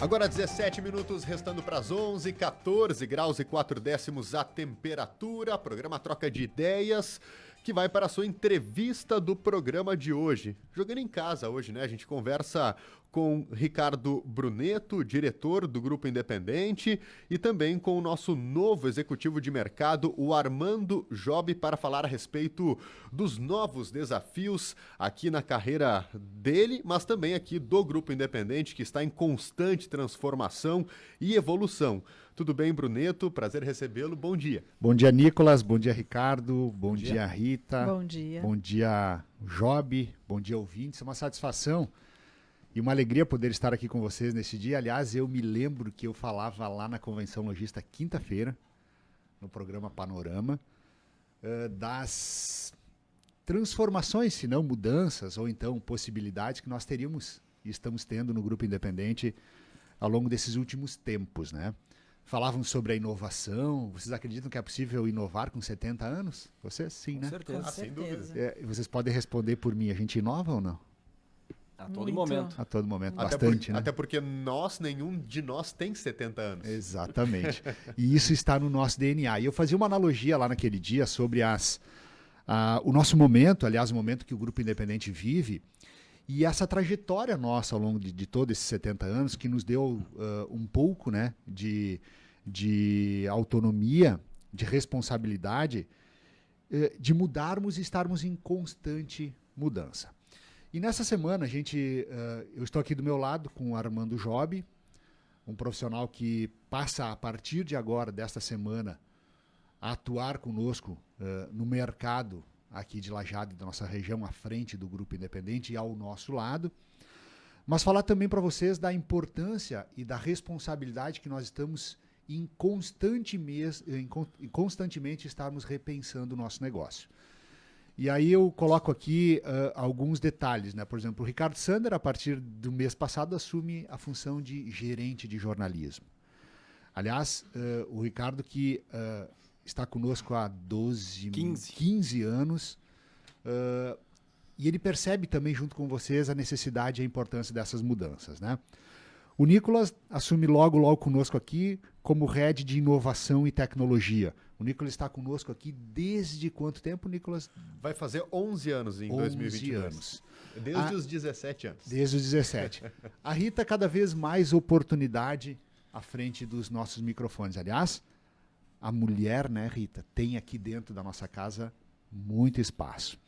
Agora 17 minutos, restando para as 11, 14 graus e 4 décimos a temperatura. Programa Troca de Ideias, que vai para a sua entrevista do programa de hoje. Jogando em casa hoje, né? A gente conversa com Ricardo Bruneto, diretor do Grupo Independente, e também com o nosso novo executivo de mercado, o Armando Job, para falar a respeito dos novos desafios aqui na carreira dele, mas também aqui do Grupo Independente, que está em constante transformação e evolução. Tudo bem, Bruneto? Prazer recebê-lo. Bom dia. Bom dia, Nicolas. Bom dia, Ricardo. Bom dia, Rita. Bom dia. Bom dia, Job. Bom dia, ouvintes. É uma satisfação e uma alegria poder estar aqui com vocês nesse dia. Aliás, eu me lembro que eu falava lá na Convenção Logista quinta-feira, no programa Panorama, das transformações, se não mudanças, ou então possibilidades que nós teríamos e estamos tendo no Grupo Independente ao longo desses últimos tempos, né? Falavam sobre a inovação. Vocês acreditam que é possível inovar com 70 anos? Vocês sim, né? Com certeza. Sem dúvida. Vocês podem responder por mim. A gente inova ou não? A todo momento. A todo momento, Até bastante, né? Até porque nenhum de nós tem 70 anos. Exatamente. E isso está no nosso DNA. E eu fazia uma analogia lá naquele dia sobre o nosso momento, aliás, o momento que o Grupo Independente vive, e essa trajetória nossa ao longo de todos esses 70 anos, que nos deu um pouco, né, de autonomia, de responsabilidade, de mudarmos e estarmos em constante mudança. E nessa semana, eu estou aqui do meu lado com o Armando Job, um profissional que passa, a partir de agora, desta semana, a atuar conosco no mercado aqui de Lajeado, da nossa região, à frente do Grupo Independente e ao nosso lado. Mas falar também para vocês da importância e da responsabilidade que nós estamos constantemente estarmos repensando o nosso negócio. E aí eu coloco aqui alguns detalhes, né? Por exemplo, o Ricardo Sander, a partir do mês passado, assume a função de gerente de jornalismo. Aliás, o Ricardo que está conosco há 15 anos, e ele percebe também, junto com vocês, a necessidade e a importância dessas mudanças, né? O Nicolas assume logo conosco aqui como head de inovação e tecnologia. O Nicolas está conosco aqui desde quanto tempo, Nicolas? Vai fazer 11 anos em 2022. Anos. Desde os 17 anos. Desde os 17. A Rita, cada vez mais oportunidade à frente dos nossos microfones. Aliás, a mulher, né, Rita, tem aqui dentro da nossa casa muito espaço.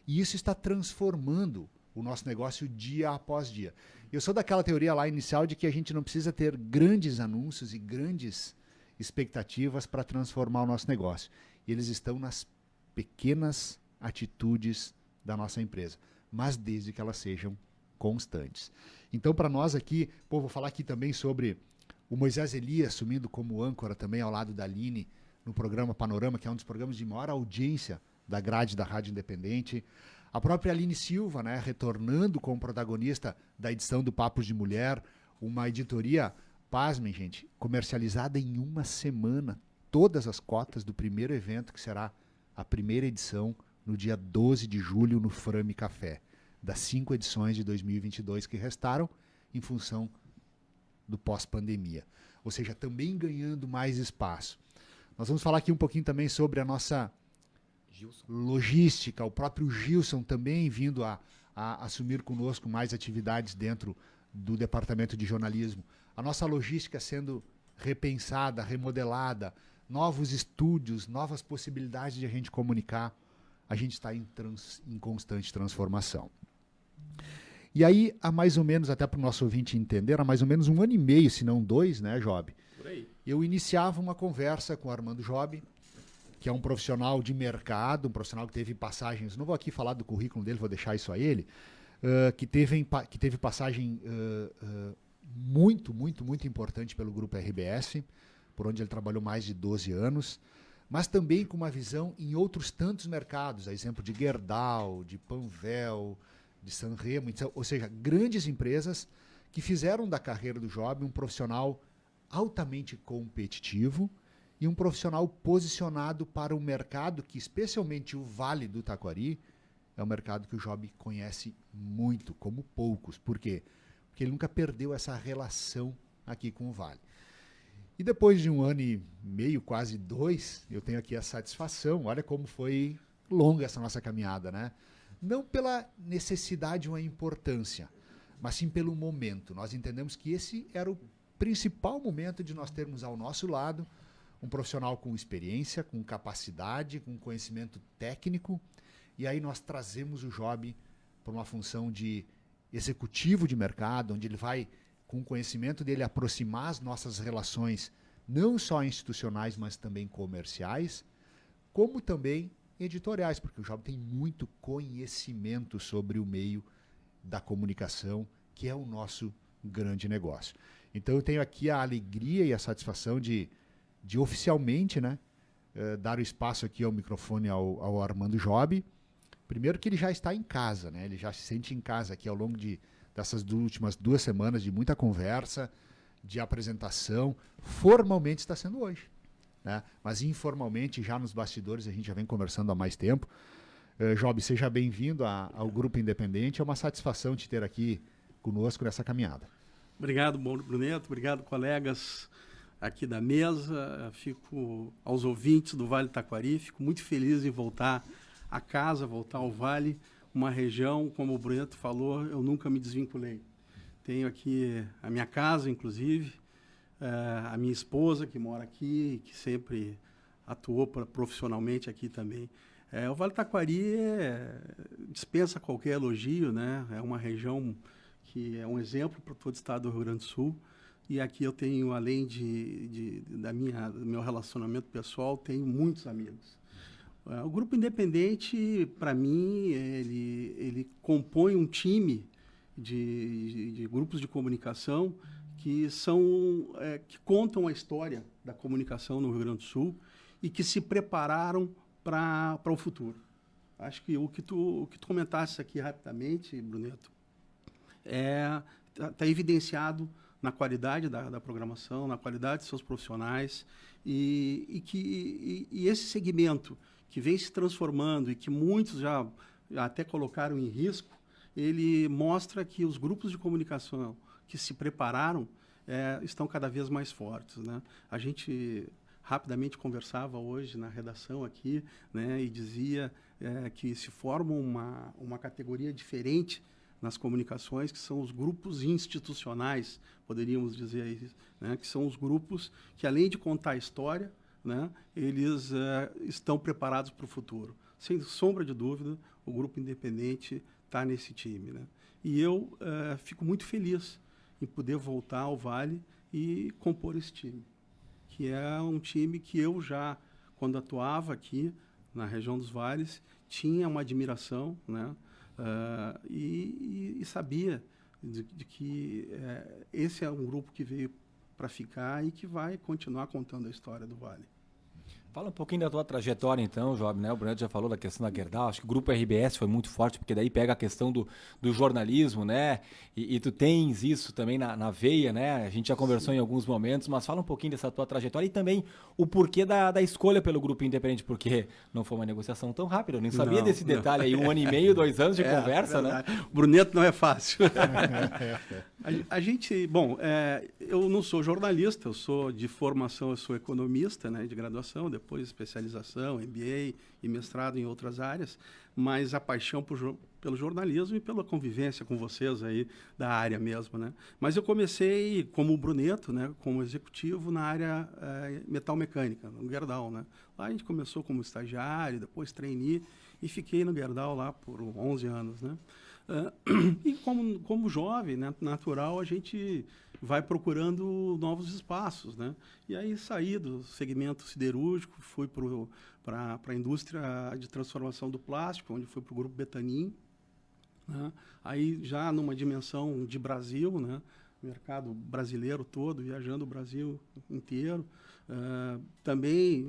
E isso está transformando o nosso negócio dia após dia. Eu sou daquela teoria lá inicial de que a gente não precisa ter grandes anúncios e grandes expectativas para transformar o nosso negócio. E eles estão nas pequenas atitudes da nossa empresa, mas desde que elas sejam constantes. Então, para nós aqui, vou falar aqui também sobre o Moisés Elias assumindo como âncora também ao lado da Aline no programa Panorama, que é um dos programas de maior audiência da grade da Rádio Independente. A própria Aline Silva, né, retornando como protagonista da edição do Papos de Mulher, uma editoria, pasmem, gente, comercializada em uma semana, todas as cotas do primeiro evento, que será a primeira edição no dia 12 de julho no Frame Café, das 5 edições de 2022 que restaram em função do pós-pandemia. Ou seja, também ganhando mais espaço. Nós vamos falar aqui um pouquinho também sobre a nossa logística, o próprio Gilson também vindo a assumir conosco mais atividades dentro do departamento de jornalismo. A nossa logística sendo repensada, remodelada, novos estúdios, novas possibilidades de a gente comunicar. A gente está em constante transformação. E aí, há mais ou menos, até para o nosso ouvinte entender, há mais ou menos 1 ano e meio, se não 2, né, Job? Por aí. Eu iniciava uma conversa com o Armando Job, que é um profissional de mercado, um profissional que teve passagens, não vou aqui falar do currículo dele, vou deixar isso a ele, que teve passagem muito importante pelo Grupo RBS, por onde ele trabalhou mais de 12 anos, mas também com uma visão em outros tantos mercados, a exemplo de Gerdau, de Panvel, de Sanremo, ou seja, grandes empresas que fizeram da carreira do Job um profissional altamente competitivo e um profissional posicionado para um mercado que, especialmente o Vale do Taquari, é um mercado que o Job conhece muito, como poucos. Por quê? Porque ele nunca perdeu essa relação aqui com o Vale. E depois de 1 ano e meio, quase 2, eu tenho aqui a satisfação, olha como foi longa essa nossa caminhada, né? Não pela necessidade ou a importância, mas sim pelo momento. Nós entendemos que esse era o principal momento de nós termos ao nosso lado um profissional com experiência, com capacidade, com conhecimento técnico, e aí nós trazemos o Job para uma função de executivo de mercado, onde ele vai, com o conhecimento dele, aproximar as nossas relações, não só institucionais, mas também comerciais, como também editoriais, porque o Job tem muito conhecimento sobre o meio da comunicação, que é o nosso grande negócio. Então eu tenho aqui a alegria e a satisfação de oficialmente, né, dar o espaço aqui ao microfone ao Armando Job. Primeiro que ele já está em casa, né? Ele já se sente em casa aqui ao longo dessas últimas 2 semanas de muita conversa, de apresentação. Formalmente está sendo hoje, né? Mas informalmente, já nos bastidores, a gente já vem conversando há mais tempo. Job, seja bem-vindo ao Grupo Independente. É uma satisfação te ter aqui conosco nessa caminhada. Obrigado, Bruneto. Obrigado, colegas aqui da mesa. Fico aos ouvintes do Vale Taquari. Fico muito feliz em voltar a casa, voltar ao Vale, uma região, como o Bruneto falou, eu nunca me desvinculei. Tenho aqui a minha casa, inclusive, a minha esposa, que mora aqui, que sempre atuou profissionalmente aqui também. O Vale Taquari dispensa qualquer elogio, né? É uma região que é um exemplo para todo o estado do Rio Grande do Sul. E aqui eu tenho, além do meu relacionamento pessoal, tenho muitos amigos. O Grupo Independente, para mim, ele compõe um time de grupos de comunicação que contam a história da comunicação no Rio Grande do Sul e que se prepararam para o futuro. Acho que o que tu comentaste aqui rapidamente, Bruneto, está evidenciado na qualidade da programação, na qualidade de seus profissionais e esse segmento que vem se transformando e que muitos já até colocaram em risco, ele mostra que os grupos de comunicação que se prepararam estão cada vez mais fortes, né? A gente rapidamente conversava hoje na redação aqui, né, e dizia que se forma uma categoria diferente nas comunicações, que são os grupos institucionais, poderíamos dizer isso, né, que são os grupos que, além de contar a história, né, eles estão preparados para o futuro. Sem sombra de dúvida, o Grupo Independente está nesse time, né? E eu fico muito feliz em poder voltar ao Vale e compor esse time, que é um time que eu já, quando atuava aqui na região dos Vales, tinha uma admiração, né? E sabia de que esse é um grupo que veio para ficar e que vai continuar contando a história do Vale. Fala um pouquinho da tua trajetória, então, Job, né? O Bruneto já falou da questão da Gerdau, acho que o Grupo RBS foi muito forte, porque daí pega a questão do jornalismo, né? E tu tens isso também na veia, né? A gente já conversou em alguns momentos, mas fala um pouquinho dessa tua trajetória e também o porquê da escolha pelo Grupo Independente, porque não foi uma negociação tão rápida, eu nem sabia desse detalhe aí, 1 ano e meio, 2 anos de conversa, né? O Bruneto não é fácil. A gente, eu não sou jornalista, eu sou de formação, eu sou economista, né, de graduação, depois especialização, MBA e mestrado em outras áreas, mas a paixão pelo jornalismo e pela convivência com vocês aí da área mesmo, né? Mas eu comecei como Bruneto, né, como executivo na área metalmecânica, no Gerdau, né? Lá a gente começou como estagiário, depois trainee e fiquei no Gerdau lá por 11 anos, né? E como jovem, né, natural, a gente vai procurando novos espaços, né? E aí saí do segmento siderúrgico, fui para a indústria de transformação do plástico, onde fui para o Grupo Betanin, né? Aí já numa dimensão de Brasil, né? Mercado brasileiro todo, viajando o Brasil inteiro. Também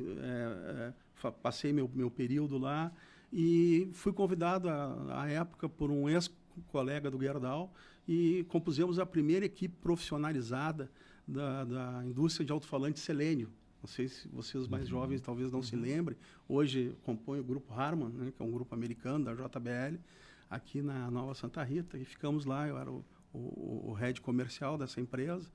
passei meu período lá e fui convidado à época por um ex-colega do Gerdau e compusemos a primeira equipe profissionalizada da indústria de alto-falante selênio. Não sei se vocês mais jovens talvez não se lembrem. Hoje compõe o Grupo Harman, né, que é um grupo americano da JBL, aqui na Nova Santa Rita. E ficamos lá, eu era o head comercial dessa empresa.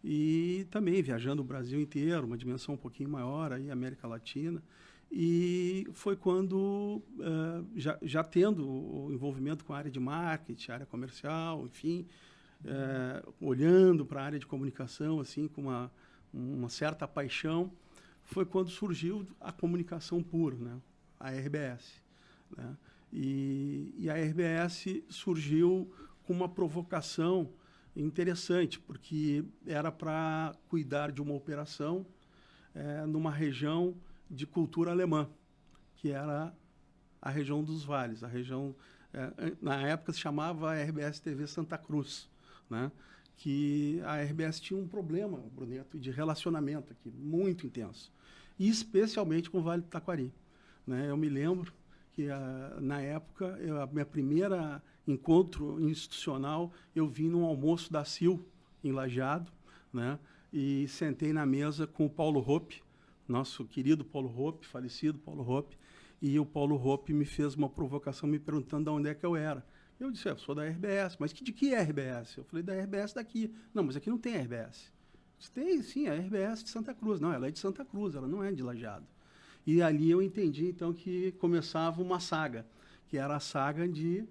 e também viajando o Brasil inteiro, uma dimensão um pouquinho maior, aí América Latina. E foi quando, já tendo o envolvimento com a área de marketing, área comercial, enfim, olhando para a área de comunicação assim com uma certa paixão, foi quando surgiu a comunicação pura, né? A RBS. Né? E a RBS surgiu com uma provocação interessante, porque era para cuidar de uma operação numa região de cultura alemã, que era a região dos vales. A região, na época, se chamava RBS TV Santa Cruz, né? Que a RBS tinha um problema, Bruneto, de relacionamento aqui, muito intenso, e especialmente com o Vale do Taquari. Né? Eu me lembro que, na época, a minha primeira encontro institucional, eu vim num almoço da CIL, em Lajeado, né? E sentei na mesa com o Paulo Hoppe, nosso querido Paulo Hoppe, falecido Paulo Hoppe, e o Paulo Hoppe me fez uma provocação me perguntando de onde é que eu era. Eu disse, eu sou da RBS, mas de que é RBS? Eu falei, da RBS daqui. Não, mas aqui não tem RBS. Disse, tem sim, a RBS de Santa Cruz. Não, ela é de Santa Cruz, ela não é de Lajeado. E ali eu entendi, então, que começava uma saga, que era a saga de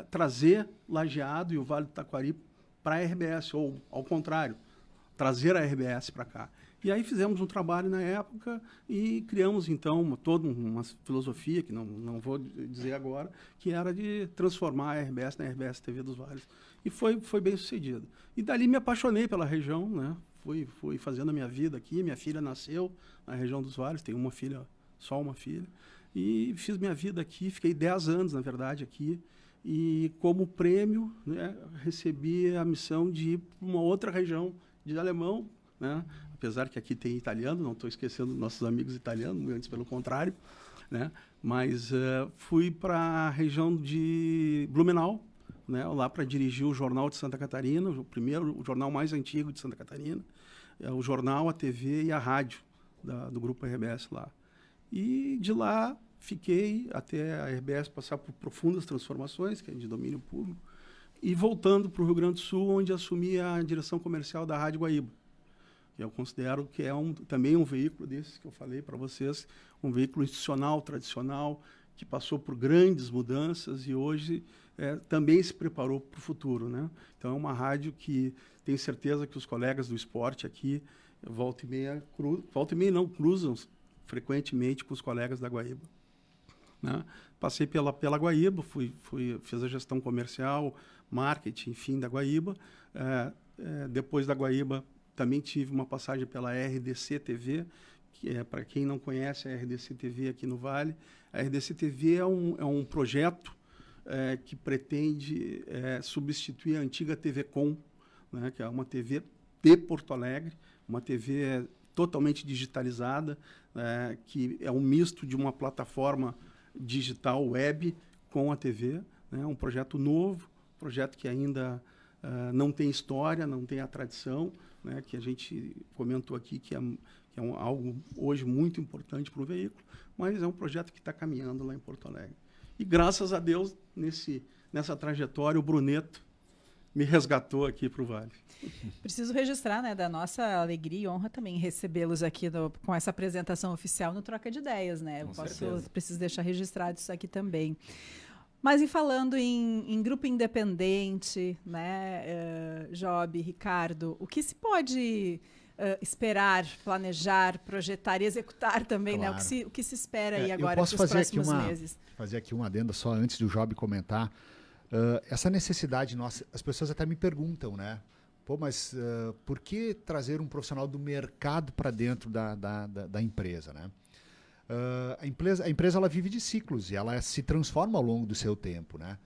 trazer Lajeado e o Vale do Taquari para a RBS, ou ao contrário, trazer a RBS para cá. E aí fizemos um trabalho na época e criamos, então, toda uma filosofia, que não vou dizer agora, que era de transformar a RBS na RBS TV dos Vales. E foi bem sucedido. E dali me apaixonei pela região, né? Fui fazendo a minha vida aqui. Minha filha nasceu na região dos Vales, tenho uma filha, só uma filha. E fiz minha vida aqui, fiquei 10 anos, na verdade, aqui. E como prêmio, né, recebi a missão de ir para uma outra região de alemão, né? Apesar que aqui tem italiano, não estou esquecendo nossos amigos italianos, antes pelo contrário, né? Mas fui para a região de Blumenau, né? Lá para dirigir o Jornal de Santa Catarina, o jornal mais antigo de Santa Catarina, o jornal, a TV e a rádio do Grupo RBS lá. E de lá fiquei até a RBS passar por profundas transformações, que é de domínio público, e voltando para o Rio Grande do Sul, onde assumi a direção comercial da Rádio Guaíba. Eu considero que é também um veículo desses que eu falei para vocês, um veículo institucional, tradicional, que passou por grandes mudanças e hoje também se preparou para o futuro, né? Então é uma rádio que tenho certeza que os colegas do esporte aqui, volta e meia cruzam frequentemente com os colegas da Guaíba. Né? Passei pela Guaíba, fiz a gestão comercial, marketing, enfim, da Guaíba. Depois da Guaíba, também tive uma passagem pela RDC TV, que para quem não conhece a RDC TV aqui no Vale, a RDC TV é um projeto que pretende substituir a antiga TV Com, né, que é uma TV de Porto Alegre, uma TV totalmente digitalizada, que é um misto de uma plataforma digital web com a TV, né, um projeto novo, projeto que ainda não tem história, não tem a tradição, né, que a gente comentou aqui, que é algo hoje muito importante para o veículo, mas é um projeto que está caminhando lá em Porto Alegre. E graças a Deus, nessa trajetória, o Bruneto me resgatou aqui para o Vale. Preciso registrar, né, da nossa alegria e honra também recebê-los aqui com essa apresentação oficial no Troca de Ideias, né? Preciso deixar registrado isso aqui também. Mas e falando em grupo independente, né, Job, Ricardo, o que se pode esperar, planejar, projetar e executar também, claro, né? O que se espera aí agora para os próximos meses? Fazer aqui uma adenda só antes do Job comentar. Essa necessidade nossa, as pessoas até me perguntam, né? Pô, mas por que trazer um profissional do mercado para dentro da empresa, né? A empresa ela vive de ciclos e ela se transforma ao longo do seu tempo, né?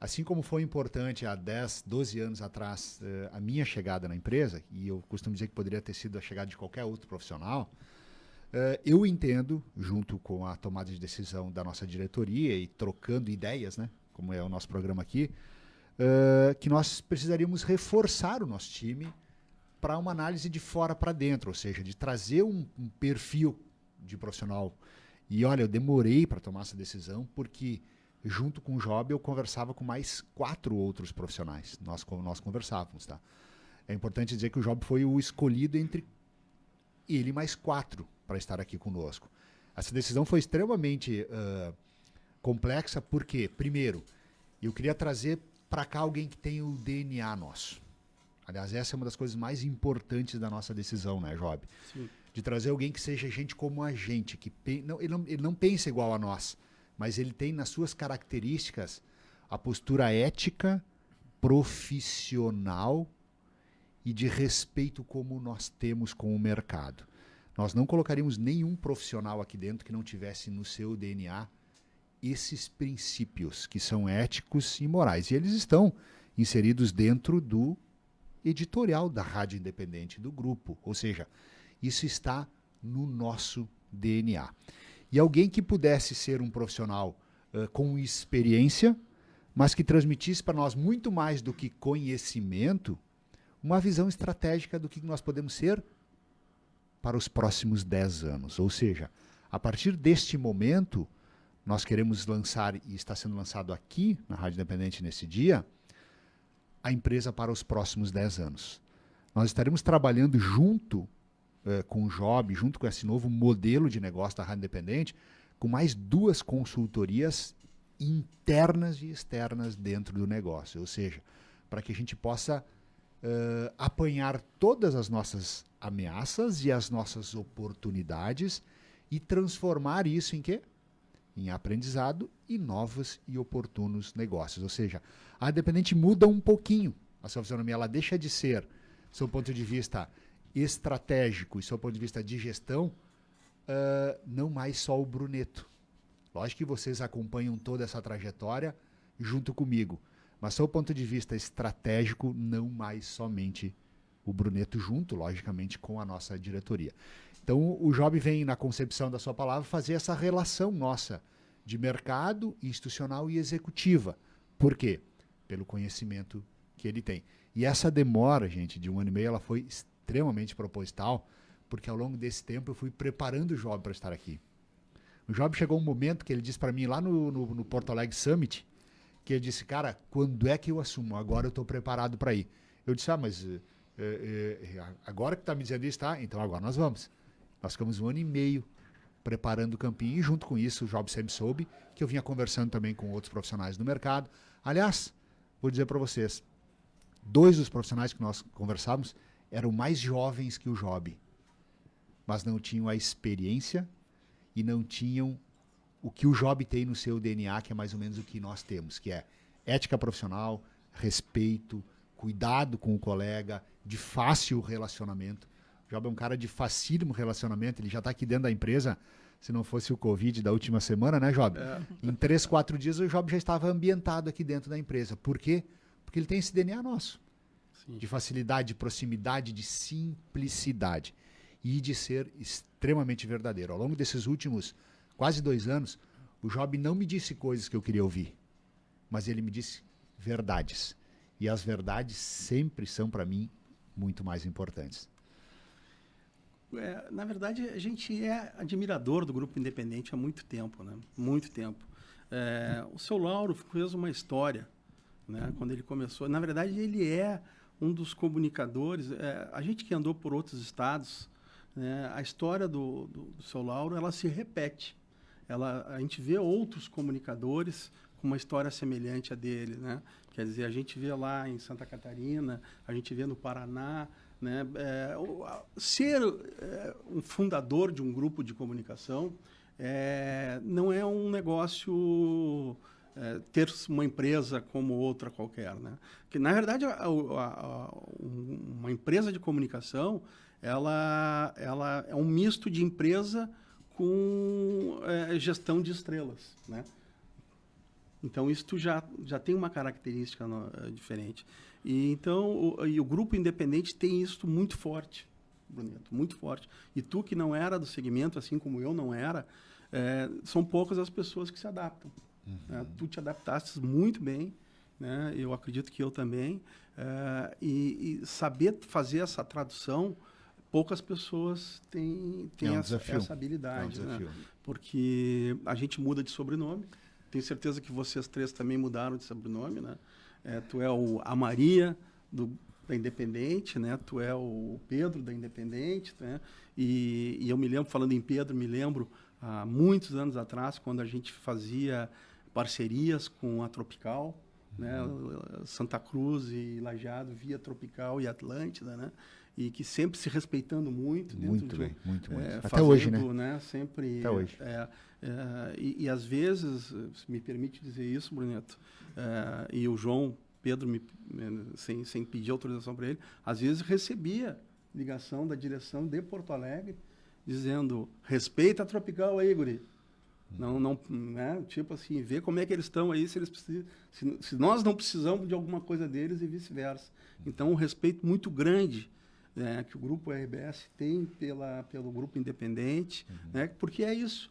Assim como foi importante há 10, 12 anos atrás a minha chegada na empresa, e eu costumo dizer que poderia ter sido a chegada de qualquer outro profissional, eu entendo, junto com a tomada de decisão da nossa diretoria e trocando ideias, né, como é o nosso programa aqui, que nós precisaríamos reforçar o nosso time para uma análise de fora para dentro, ou seja, de trazer um perfil de profissional. E olha, eu demorei para tomar essa decisão porque junto com o Job eu conversava com mais 4 outros profissionais. Nós conversávamos, tá? É importante dizer que o Job foi o escolhido entre ele mais 4 para estar aqui conosco. Essa decisão foi extremamente complexa, porque, primeiro, eu queria trazer para cá alguém que tem o DNA nosso. Aliás, essa é uma das coisas mais importantes da nossa decisão, né, Job? Sim. De trazer alguém que seja gente como a gente, que ele não pensa igual a nós, mas ele tem nas suas características a postura ética, profissional e de respeito como nós temos com o mercado. Nós não colocaríamos nenhum profissional aqui dentro que não tivesse no seu DNA esses princípios que são éticos e morais. E eles estão inseridos dentro do editorial da Rádio Independente, do grupo. Ou seja, isso está no nosso DNA. E alguém que pudesse ser um profissional com experiência, mas que transmitisse para nós muito mais do que conhecimento, uma visão estratégica do que nós podemos ser para os próximos 10 anos. Ou seja, a partir deste momento, nós queremos lançar, e está sendo lançado aqui na Rádio Independente nesse dia, a empresa para os próximos 10 anos. Nós estaremos trabalhando junto com o Job, junto com esse novo modelo de negócio da Rádio Independente, com mais 2 consultorias internas e externas dentro do negócio. Ou seja, para que a gente possa apanhar todas as nossas ameaças e as nossas oportunidades e transformar isso em quê? Em aprendizado e novos e oportunos negócios. Ou seja, a Independente muda um pouquinho a sua fisionomia. Ela deixa de ser, do seu ponto de vista estratégico e do seu ponto de vista de gestão, não mais só o Bruneto. Lógico que vocês acompanham toda essa trajetória junto comigo, mas do seu ponto de vista estratégico, não mais somente o Bruneto junto, logicamente, com a nossa diretoria. Então, o Job vem, na concepção da sua palavra, fazer essa relação nossa de mercado, institucional e executiva. Por quê? Pelo conhecimento que ele tem. E essa demora, gente, de 1 ano e meio, ela foi extremamente proposital, porque ao longo desse tempo eu fui preparando o Job para estar aqui. O Job chegou um momento que ele disse para mim lá no Porto Alegre Summit, que ele disse, cara, quando é que eu assumo? Agora eu estou preparado para ir. Eu disse, mas agora que está me dizendo isso, tá? Então agora nós vamos. Nós ficamos 1 ano e meio preparando o campinho e junto com isso o Job sempre soube que eu vinha conversando também com outros profissionais do mercado. Aliás, vou dizer para vocês, 2 dos profissionais que nós conversávamos eram mais jovens que o Job, mas não tinham a experiência e não tinham o que o Job tem no seu DNA, que é mais ou menos o que nós temos, que é ética profissional, respeito, cuidado com o colega, de fácil relacionamento. O Job é um cara de facílimo relacionamento, ele já está aqui dentro da empresa, se não fosse o Covid da última semana, né, Job? Em 3, 4 dias o Job já estava ambientado aqui dentro da empresa. Por quê? Porque ele tem esse DNA nosso. Sim. De facilidade, de proximidade, de simplicidade e de ser extremamente verdadeiro. Ao longo desses últimos quase 2 anos, o Job não me disse coisas que eu queria ouvir, mas ele me disse verdades. E as verdades sempre são, para mim, muito mais importantes. Na verdade, a gente é admirador do Grupo Independente há muito tempo, né? Muito tempo. O seu Lauro fez uma história, né? Quando ele começou. Na verdade, ele é um dos comunicadores. A gente que andou por outros estados, né? A história do seu Lauro, ela se repete. A gente vê outros comunicadores com uma história semelhante à dele, né? Quer dizer, a gente vê lá em Santa Catarina, a gente vê no Paraná, né? Ser um fundador de um grupo de comunicação não é um negócio ter uma empresa como outra qualquer, né? Que, na verdade, uma empresa de comunicação ela é um misto de empresa com gestão de estrelas, né? Então, isso já tem uma característica diferente. E, então, o Grupo Independente tem isso muito forte, Bruneto, muito forte. E tu, que não era do segmento, assim como eu não era, são poucas as pessoas que se adaptam. Uhum. Né? Tu te adaptaste muito bem, né? Eu acredito que eu também. E saber fazer essa tradução, poucas pessoas têm essa habilidade. Né? Porque a gente muda de sobrenome. Tenho certeza que vocês 3 também mudaram de sobrenome, né? Tu é a Maria, da Independente, né? Tu é o Pedro da Independente, né? E eu me lembro, falando em Pedro, me lembro há muitos anos atrás, quando a gente fazia parcerias com a Tropical, né? Santa Cruz e Lajeado via Tropical e Atlântida, né? E que sempre se respeitando muito. Muito bem, muito. Até fazendo, hoje, né? Sempre, até hoje. E às vezes, se me permite dizer isso, Bruneto, e o João Pedro, sem pedir autorização para ele, às vezes recebia ligação da direção de Porto Alegre dizendo: respeita a Tropical aí, guri. Não, né? Tipo assim, vê como é que eles estão aí, se eles precisam, se nós não precisamos de alguma coisa deles e vice-versa. Então, um respeito muito grande, né, que o Grupo RBS tem pelo Grupo Independente, né, porque é isso.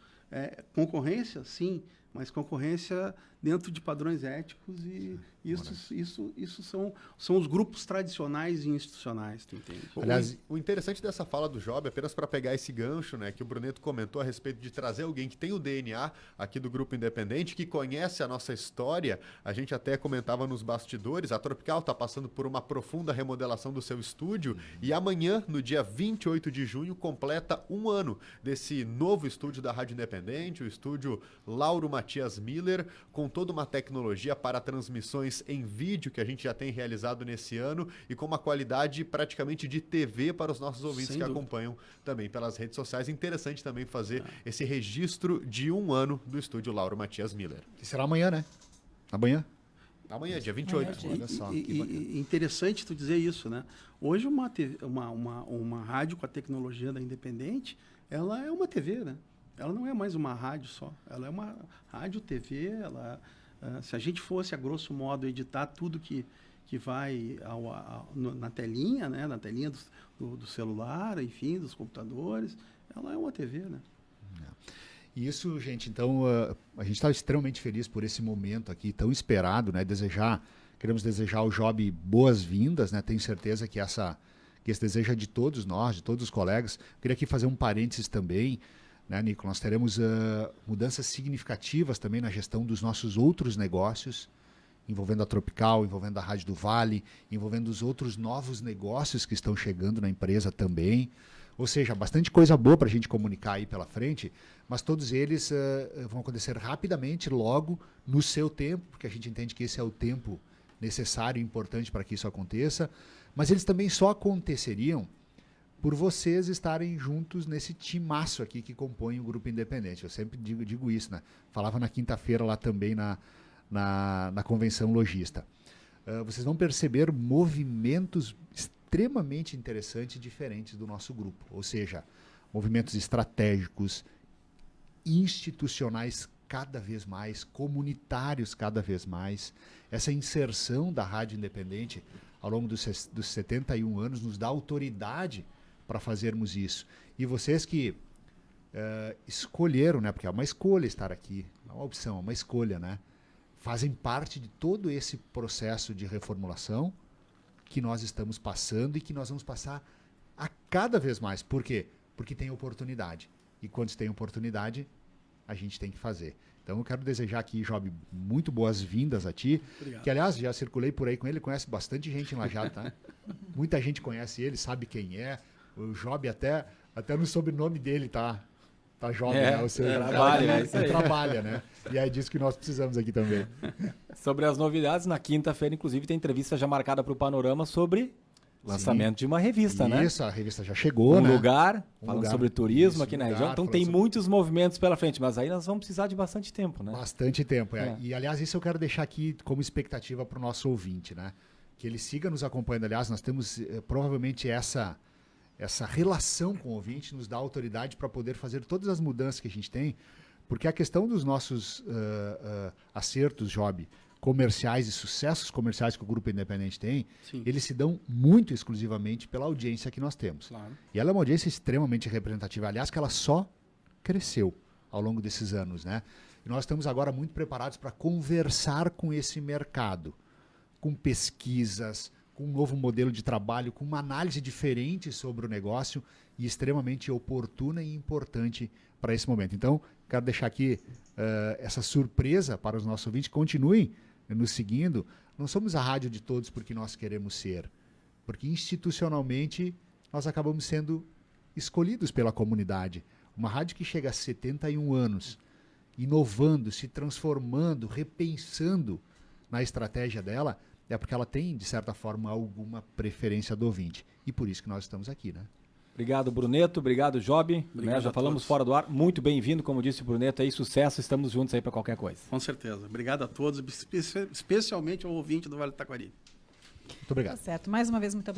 Concorrência, sim, mas concorrência dentro de padrões éticos, e isso são os grupos tradicionais e institucionais, tu entende? Aliás, o interessante dessa fala do Job, apenas para pegar esse gancho, né, que o Bruneto comentou a respeito de trazer alguém que tem o DNA aqui do Grupo Independente, que conhece a nossa história. A gente até comentava nos bastidores, a Tropical está passando por uma profunda remodelação do seu estúdio, e amanhã, no dia 28 de junho, completa 1 ano desse novo estúdio da Rádio Independente, o estúdio Lauro Matias Miller, com toda uma tecnologia para transmissões em vídeo que a gente já tem realizado nesse ano, e com uma qualidade praticamente de TV para os nossos ouvintes que acompanham também pelas redes sociais. Interessante também fazer esse registro de 1 ano do estúdio Lauro Matias Miller. Que será amanhã, né? Amanhã? Amanhã, dia 28. Olha só. E interessante tu dizer isso, né? Hoje uma rádio com a tecnologia da Independente, ela é uma TV, né? Ela não é mais uma rádio só, ela é uma rádio, TV, se a gente fosse, a grosso modo, editar tudo que vai na telinha, né? Na telinha do celular, enfim, dos computadores, ela é uma TV, né? Isso, gente, então, a gente está extremamente feliz por esse momento aqui, tão esperado, né? Queremos desejar ao Job boas-vindas, né? Tenho certeza que esse desejo é de todos nós, de todos os colegas. Queria aqui fazer um parênteses também, né, Nico? Nós teremos mudanças significativas também na gestão dos nossos outros negócios, envolvendo a Tropical, envolvendo a Rádio do Vale, envolvendo os outros novos negócios que estão chegando na empresa também. Ou seja, bastante coisa boa para a gente comunicar aí pela frente, mas todos eles vão acontecer rapidamente, logo, no seu tempo, porque a gente entende que esse é o tempo necessário e importante para que isso aconteça, mas eles também só aconteceriam por vocês estarem juntos nesse timaço aqui que compõe o Grupo Independente. Eu sempre digo isso, né? Falava na quinta-feira lá também na Convenção Logista. Vocês vão perceber movimentos extremamente interessantes e diferentes do nosso grupo. Ou seja, movimentos estratégicos, institucionais cada vez mais, comunitários cada vez mais. Essa inserção da Rádio Independente ao longo dos 71 anos nos dá autoridade para fazermos isso. E vocês que escolheram, né, porque é uma escolha estar aqui, não é uma opção, é uma escolha, né, fazem parte de todo esse processo de reformulação que nós estamos passando e que nós vamos passar a cada vez mais. Por quê? Porque tem oportunidade. E quando se tem oportunidade, a gente tem que fazer. Então eu quero desejar aqui, Job, muito boas-vindas a ti. Obrigado. Que, aliás, já circulei por aí com ele, conhece bastante gente em Lajeado, tá? Muita gente conhece ele, sabe quem é. O Job até no sobrenome dele tá Job, né? Ou seja, ele trabalha, né? E é disso que nós precisamos aqui também. Sobre as novidades, na quinta-feira, inclusive, tem entrevista já marcada para o Panorama sobre lançamento de uma revista, né? Isso, a revista já chegou, né? Falando sobre turismo aqui na região. Então tem muitos movimentos pela frente, mas aí nós vamos precisar de bastante tempo, né? Bastante tempo, é. E, aliás, isso eu quero deixar aqui como expectativa para o nosso ouvinte, né? Que ele siga nos acompanhando. Aliás, nós temos provavelmente essa relação com o ouvinte nos dá autoridade para poder fazer todas as mudanças que a gente tem, porque a questão dos nossos acertos, Job, comerciais e sucessos comerciais que o Grupo Independente tem, sim, eles se dão muito exclusivamente pela audiência que nós temos. Claro. E ela é uma audiência extremamente representativa, aliás, que ela só cresceu ao longo desses anos, né? E nós estamos agora muito preparados para conversar com esse mercado, com pesquisas, com um novo modelo de trabalho, com uma análise diferente sobre o negócio e extremamente oportuna e importante para esse momento. Então, quero deixar aqui essa surpresa para os nossos ouvintes. Continuem nos seguindo. Não somos a rádio de todos porque nós queremos ser. Porque institucionalmente nós acabamos sendo escolhidos pela comunidade. Uma rádio que chega a 71 anos, inovando, se transformando, repensando na estratégia dela, é porque ela tem, de certa forma, alguma preferência do ouvinte. E por isso que nós estamos aqui, né? Obrigado, Bruneto. Obrigado, Job. Obrigado Já a falamos todos. Muito bem-vindo, como disse o Bruneto aí, sucesso, estamos juntos aí para qualquer coisa. Com certeza. Obrigado a todos, especialmente ao ouvinte do Vale do Taquari. Muito obrigado. Tá certo. Mais uma vez, muito obrigado.